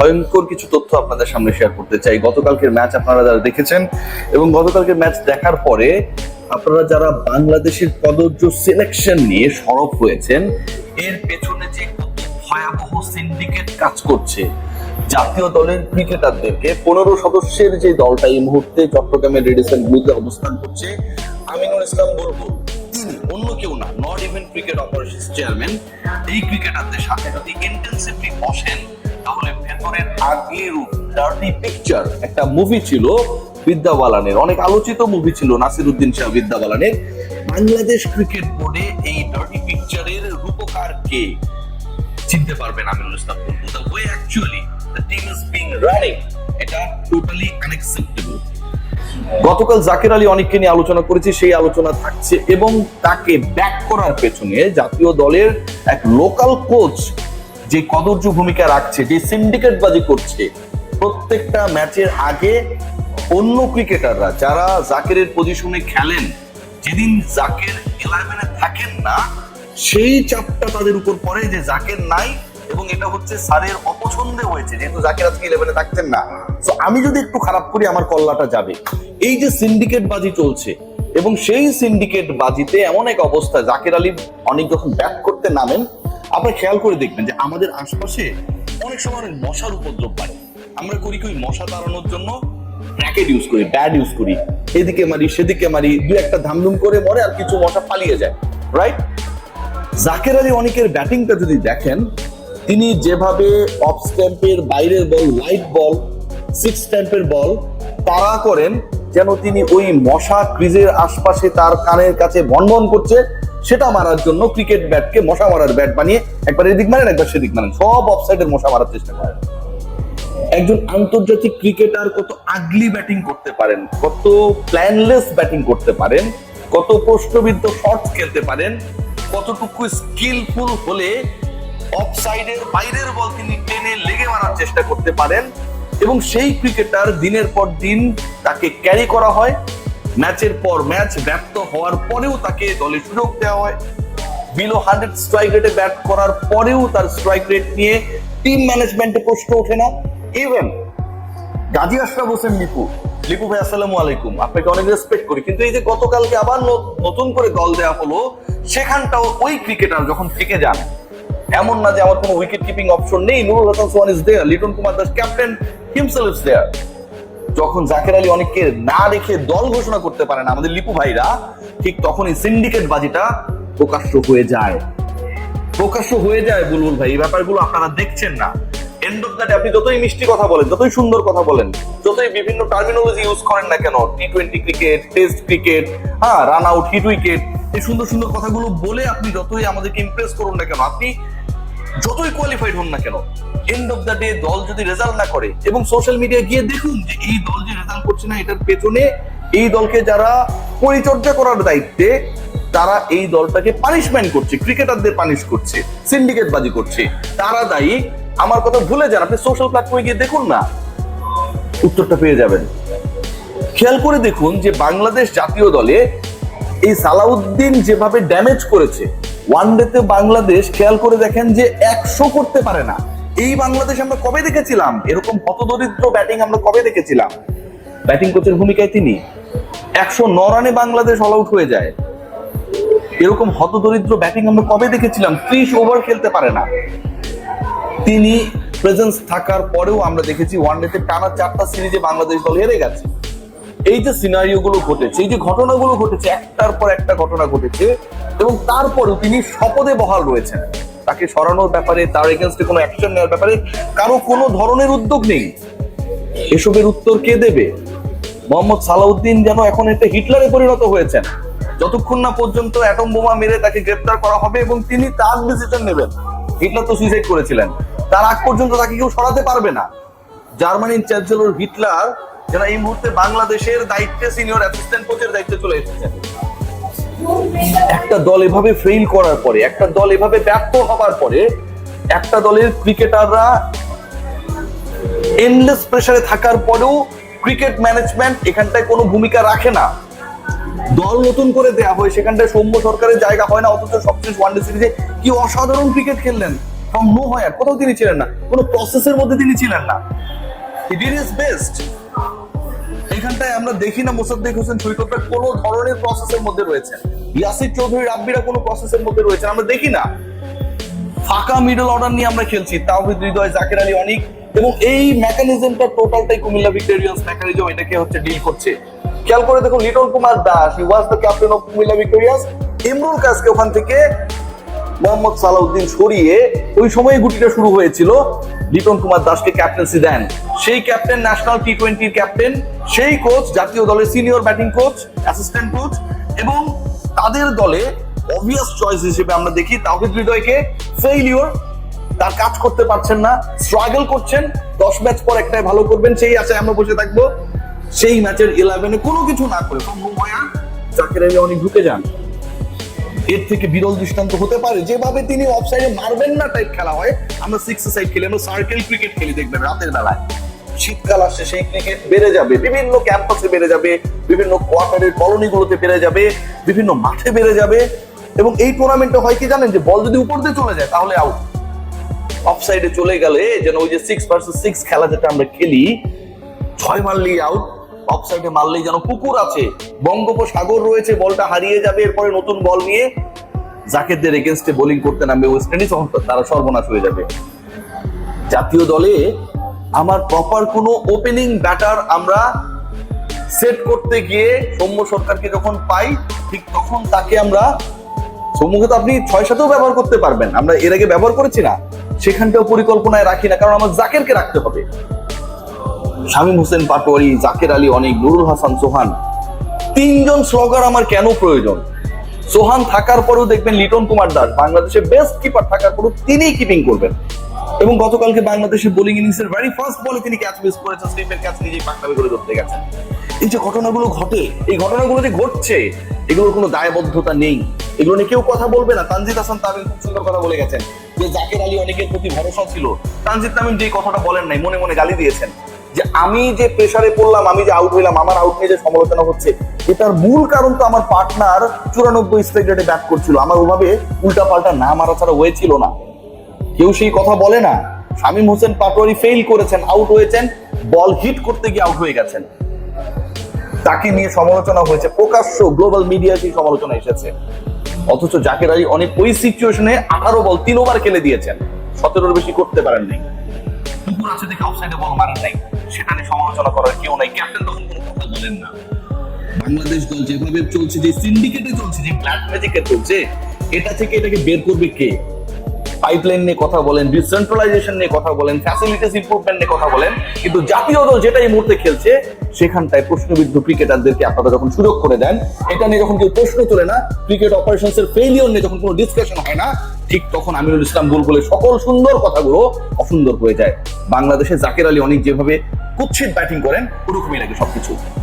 ভয়ঙ্কর কিছু তথ্য আপনাদের সামনে শেয়ার করতে চাই। গতকালকের ম্যাচ আপনারা যারা দেখেছেন এবং গতকালকের ম্যাচ দেখার পরে আপনারা যারা বাংলাদেশের কদর্য সিলেকশন নিয়ে সরব হয়েছেন, এর পেছনে যে ভয়াবহ সিন্ডিকেট কাজ করছে, জাতীয় দলের ক্রিকেটারদেরকে 15 সদস্যের যে দলটা এই মুহূর্তে চট্টগ্রামের রেডিসন ব্লুতে অবস্থান করছে, আমিনুল ইসলাম বুলবুল, তিনি অন্য কেউ না, not even cricket operations chairman. এই ক্রিকেটারদের সাথে যদি ইন্টেন্সিভলি বসেন তাহলে ভেতরের আগলি রূপ, ডার্টি পিকচার, একটা মুভি ছিল বিদ্যা বালানের, অনেক আলোচিত মুভি ছিল নাসিরউদ্দিন শাহ বিদ্যা বালানের। বাংলাদেশ ক্রিকেট বোর্ডে এই ডার্টি পিকচারের রূপকার কে চিনতে পারবেন Aminul Islam Bulbul. The way actually the team is being running, এটা টোটালি আনএক্সেপ্টেবল। গতকাল জাকের আলী অনেককে নিয়ে আলোচনা করেছি, সেই আলোচনা থাকছে এবং তাকে ব্যাক করার পেছনে জাতীয় দলের এক লোকাল কোচ যে কদর্য ভূমিকা রাখছে, যে সিন্ডিকেটবাজি করছে। প্রত্যেকটা ম্যাচের আগে অন্য ক্রিকেটাররা যারা জাকেরের পজিশনে খেলেন, যেদিন জাকের 11-এ থাকেন না, সেই চাপটা তাদের উপর পড়ে যে জাকের নাই এবং এটা হচ্ছে স্যারের অপছন্দে হয়েছে যেহেতু জাকের আজকে 11-এ থাকতেন না, তো আমি যদি একটু খারাপ করি আমার কল্লাটা যাবে। এই যে সিন্ডিকেট বাজি চলছে এবং সেই সিন্ডিকেট বাজিতে এমন এক অবস্থা, জাকের আলী অনেক যখন ব্যাট করতে নামেন, আপনি খেয়াল করে দেখবেন যে আমাদের আশপাশে অনেক সময় মশার উপদ্রব বাড়ে। আমরা করি কি মশা তাড়ানোর জন্য র্যাকেট ইউজ করি, ব্যাট ইউজ করি, এদিকে মারি সেদিকে মারি, দু একটা ধামধুম করে মরে আর কিছু মশা পালিয়ে যায়, রাইট? জাকের আলী অনেকের ব্যাটিংটা যদি দেখেন, তিনি যেভাবে অফ স্ট্যাম্পের বাইরের বল, লাইট বল, সিক্স স্ট্যাম্পের বল তাড়া করেন, যেন তিনি ওই মশা ক্রিজের আশপাশে তার কানের কাছে ভনভন করছে, সেটা মারার জন্য ক্রিকেট ব্যাটকে মশা মারার ব্যাট বানিয়ে একবার এদিক মারেন একবার সেদিক মারেন, সব অফসাইডের মশা মারার চেষ্টা করেন। একজন আন্তর্জাতিক ক্রিকেটার কত আগলি ব্যাটিং করতে পারেন, কত প্ল্যানলেস ব্যাটিং করতে পারেন, কত প্রশ্নবিদ্ধ শট খেলতে পারেন, কতটুকু স্কিলফুল হলে অফসাইডের বাইরের বল তিনি টেনে লেগে মারার চেষ্টা করতে পারেন, এবং সেই ক্রিকেটার দিনের পর দিন তাকে ক্যারি করা হয়, ম্যাচের পর ম্যাচ ব্যর্থ হওয়ার পরেও তাকে দলে সুযোগ দেওয়া হয়, বিলো 100 স্ট্রাইক রেটে ব্যাট করার পরেও তার স্ট্রাইক রেট নিয়ে টিম ম্যানেজমেন্টে প্রশ্ন ওঠে না। ইভেন গাজী আশরাফ হোসেন লিপু ভাই আসসালামু আলাইকুম, আপনাকে অনেক রেসপেক্ট করি, কিন্তু এই যে গতকালকে আবার নতুন করে দল দেওয়া হলো, সেখানটাও ওই ক্রিকেটার যখন থেকে যান, এমন না যে আমার কোনো উইকেট কিপিং অপশন নেই, Nurul Hasan Sohan is there, Liton Kumar Das captain himself is there. যখন জাকের আলী অনেককে না রেখে দল ঘোষণা করতে পারেন আমাদের লিপু ভাইরা, ঠিক তখনই সিন্ডিকেট বাজিটা প্রকাশ্য হয়ে যায়। বুলবুল ভাই, এই ব্যাপারগুলো আপনারা দেখছেন না। এন্ড অফ দ্য ডে আপনি যতই মিষ্টি কথা বলেন, যতই সুন্দর কথা বলেন, যতই বিভিন্ন টার্মিনোলজি ইউজ করেন না কেন, টি-20 cricket, test cricket, run out, hit wicket, এই সুন্দর সুন্দর কথাগুলো বলে আপনি যতই আমাদেরকে ইমপ্রেস করুন না কেন, আপনি যতই কোয়ালিফাইড হন না কেন, এন্ড অফ দ্য ডে দল যদি রেজাল্ট না করে, এবং সোশ্যাল মিডিয়া গিয়ে দেখুন যে এই দল যে রেজাল্ট করছে না, এটার পেছনে এই দলকে যারা পরিচর্যা করার দায়িত্বে, তারা এই দলটাকে পানিশমেন্ট করছে, ক্রিকেটারদের পানিশ করছে, সিন্ডিকেট বাজি করছে, তারা দায়ী। আমার কথা ভুলে যান, আপনি সোশ্যাল প্ল্যাটফর্মে গিয়ে দেখুন না, উত্তরটা পেয়ে যাবেন। খেয়াল করে দেখুন যে বাংলাদেশ জাতীয় দলে এই সালাউদ্দিন যেভাবে ড্যামেজ করেছে, ওয়ানডেতে বাংলাদেশ খেয়াল করে দেখেন যে 100 করতে পারে না। এই বাংলাদেশ আমরা কবে দেখেছিলাম? এরকম হতদরিদ্র ব্যাটিং আমরা কবে দেখেছিলাম? ব্যাটিং কোচের ভূমিকায় তিনি 109 রানে বাংলাদেশ অল আউট হয়ে যায়। এরকম হতদরিদ্র ব্যাটিং আমরা কবে দেখেছিলাম? 30 ওভার খেলতে পারে না। তিনি প্রেজেন্স থাকার পরেও আমরা দেখেছি ওয়ানডেতে টানা 4টা সিরিজে বাংলাদেশ দল হেরে গেছে। এই যে সিনারিও গুলো ঘটেছে, এই যে ঘটনাগুলো ঘটেছে, একটার পর একটা ঘটনা ঘটেছে, এবং তারপরেও তিনি শপথে বহাল রয়েছেন। তাকে সরানোর ব্যাপারে, তার এগেইনস্টে কোনো অ্যাকশন নেওয়ার ব্যাপারে কারো কোনো ধরনের উদ্যোগ নেই। এসবের উত্তর কে দেবে? মোহাম্মদ সালাউদ্দিন যেন এখন একটা হিটলারে পরিণত হয়েছেন। যতক্ষণ না পর্যন্ত অ্যাটম বোমা মেরে তাকে গ্রেফতার করা হবে এবং তিনি তার ডিসিশন নেবেন। হিটলার তো সুইসাইড করেছিলেন, তার আগ পর্যন্ত তাকে কেউ সরাতে পারবে না। জার্মানির চ্যান্সেলর হিটলার যেন এই মুহূর্তে বাংলাদেশের দায়িত্বে, সিনিয়র অ্যাসিস্ট্যান্ট কোচের দায়িত্বে চলে এসেছেন। একটা দল এভাবে ফেইল করার পরে, একটা দল এভাবে ব্যর্থ হবার পরে, একটা দলের ক্রিকেটাররা এন্ডলেস প্রেসারে থাকার পরেও ক্রিকেট ম্যানেজমেন্ট এখানটায় কোনো ভূমিকা রাখে না। দল নতুন করে দেয়া হয়, সেখানটায় সৌম্য সরকারের জায়গা হয় না, অথচ সবশেষ ওয়ানডে সিরিজে কি অসাধারণ ক্রিকেট খেললেন, ফ্রম নো হোয়ার, কোথাও তিনি ছিলেন না, কোনো প্রসেসের মধ্যে তিনি ছিলেন না। He did his best. এখানটায় আমরা দেখি না মোসাদ্দেক হোসেন সৈকতরা কোনো ধরনের প্রসেসের মধ্যে রয়েছে, ইয়াসির চৌধুরী রাব্বিরা কোনো প্রসেসের মধ্যে রয়েছে আমরা দেখি না। ফাঁকা মিডল অর্ডার নিয়ে আমরা খেলছি, তাওহিদ হৃদয়, জাকের আলী অনিক, এবং এই মেকানিজমটা টোটালটাই কুমিল্লা ভিক্টোরিয়ান্স মেকানিজম এটাকে হচ্ছে ডিল করছে। খেয়াল করে দেখুন, Liton Kumar Das, he was the captain of Comilla Victorians. Imrul কাসকে ওখান থেকে মোহাম্মদ সালাউদ্দিন সরিয়ে ওই সময় গুটিটা শুরু হয়েছিল, লিটন কুমার দাসকে ক্যাপ্টেন্সি দেন। সেই ক্যাপ্টেন ন্যাশনাল টি-20 ক্যাপ্টেন, সেই কোচ জাতীয় দলের senior batting coach, assistant coach, এবং তাদের দলে অবভিয়াস চয়েস হিসেবে আমরা দেখি তাওহিদ হৃদয়কে। ফেইলিওর, তার কাজ করতে পারছেন না, স্ট্রাগল করছেন, 10 ম্যাচ পর একটাই ভালো করবেন সেই আশায় আমরা বসে থাকবো। সেই ম্যাচের 11-এ কোনো কিছু না করে জাকের আলী অনেক ঢুকে যান। এর থেকে বিরল দৃষ্টান্ত হতে পারে, যেভাবে তিনি অফসাইডে মারবেন না টাইপ খেলা হয়, আমরা 6 সাইড খেলি, আমরা সার্কেল ক্রিকেট খেলি দেখবেন রাতের বেলায়। শীতকাল আসছে, সেই ক্রিকেট বেড়ে যাবে, বিভিন্ন ক্যাম্পাসে বেড়ে যাবে, বিভিন্ন কোয়ার্টারের কলোনিগুলোতে বেড়ে যাবে, বিভিন্ন মাঠে বেড়ে যাবে। এবং এই টুর্নামেন্টে হয় কি জানেন, যে বল যদি উপর দিয়ে চলে যায় তাহলে আউট, অফসাইডে চলে গেলে যেন ওই যে 6 ভার্সেস 6 খেলা যেটা আমরা খেলি, 6 মারলেই আউট, অফসাইডে মারলেই যেন পুকুর আছে, বঙ্গোপসাগর রয়েছে, বলটা হারিয়ে যাবে, এরপরে নতুন বল নিয়ে জাকেরদের এগেনস্টে বোলিং করতে নামবে ওয়েস্ট ইন্ডিজ, তারা সর্বনাশ হয়ে যাবে। জাতীয় দলে আমার প্রপার কোনো ওপেনিং ব্যাটার আমরা সেট করতে গিয়ে সৌম্য সরকারকে যখন পাই, ঠিক তখন তাকে আমরা, সৌম্যকে তো আপনি 6-7-ও ব্যবহার করতে পারবেন, আমরা এর আগে ব্যবহার করেছি না, সেখানটাও পরিকল্পনায় রাখি না, কারণ আমার জাকেরকে রাখতে হবে। শামীম হোসেন পাটোয়ারি, জাকের আলী অনিক, নুরুল হাসান সোহান, 3 জন স্লগার আমার কেন প্রয়োজন? সোহান থাকার পরেও দেখবেন লিটন কুমার দাস, বাংলাদেশের বেস্ট কিপার থাকার পরেও তিনিই কিপিং করবেন। এবং গতকালকে বাংলাদেশের বোলিং ইনিংসের ভেরি ফার্স্ট বলে তিনি ক্যাচ মিস করেছেন, স্লিপের ক্যাচ নিজেই পাকড়ামি করে ধরতে গেছেন। এই যে ঘটনাগুলো ঘটে, এই ঘটনাগুলো যে ঘটছে, এগুলোর কোনো দায়বদ্ধতা নেই, এগুলো নিয়ে কেউ কথা বলবে না। তানজিদ হাসান তামিম খুব সুন্দর কথা বলে গেছেন যে জাকের আলী অনেকের প্রতি ভরসা ছিল। তানজিদ তামিম যে কথাটা বলেন নাই, মনে মনে গালি দিয়েছেন যে আমি যে প্রেসারে পড়লাম, আমি যে আউট হইলাম, আমার আউট নিয়ে যে সমালোচনা হচ্ছে, এটার মূল কারণ তো আমার পার্টনার 94 স্ট্রাইক রেটে ব্যাট করছিল, আমার ওভাবে উল্টা পাল্টা না মারা ছাড়া হয়েছিল না। কেউ সেই কথা বলে না। শামীম হোসেন পাটোয়ারি ফেল করেছেন, আউট হয়েছেন, বল হিট করতে গিয়ে আউট হয়ে গেছেন, তাকে নিয়ে সমালোচনা হয়েছে, প্রকাশ্য গ্লোবাল মিডিয়া সেই সমালোচনা এসেছে। অথচ জাকের আলী অনেক ওই সিচুয়েশনে 18 বল 3 ওভার খেলে দিয়েছেন, 17-এর বেশি করতে পারেন নাই। পুকুর আছে দেখে অফসাইডে বল মারেন নাই, সেটা নিয়ে সমালোচনা করার কেউ নাই। ক্যাপ্টেন তখন কোনো কথা বলেন না। বাংলাদেশ দল যেভাবে চলছে, যে সিন্ডিকেটে চলছে, যে ব্ল্যাক ম্যাজিকে চলছে, এটা থেকে এটাকে বের করবে কে? পাইপলাইন নিয়ে কথা বলেন, ডিসেন্ট্রালাইজেশন নিয়ে কথা বলেন, ফ্যাসিলিটিস ইমপ্রুভমেন্ট নিয়ে কথা বলেন, কিন্তু জাতীয় দল যেটা এই মুহূর্তে খেলছে, সেখানটায় প্রশ্নবিদ্ধ ক্রিকেটারদেরকে আপনারা যখন সুযোগ করে দেন, এটা নিয়ে যখন কেউ প্রশ্ন তোলে না, ক্রিকেট অপারেশনস এর ফেইলিওর নিয়ে যখন কোনো ডিসকাশন হয় না, ঠিক তখন আমিনুল ইসলাম বুলবুলের সকল সুন্দর কথাগুলো অসুন্দর হয়ে যায়। বাংলাদেশে জাকের আলী অনেক যেভাবে কুৎসিত ব্যাটিং করেন, ওরকমই লাগে সবকিছু।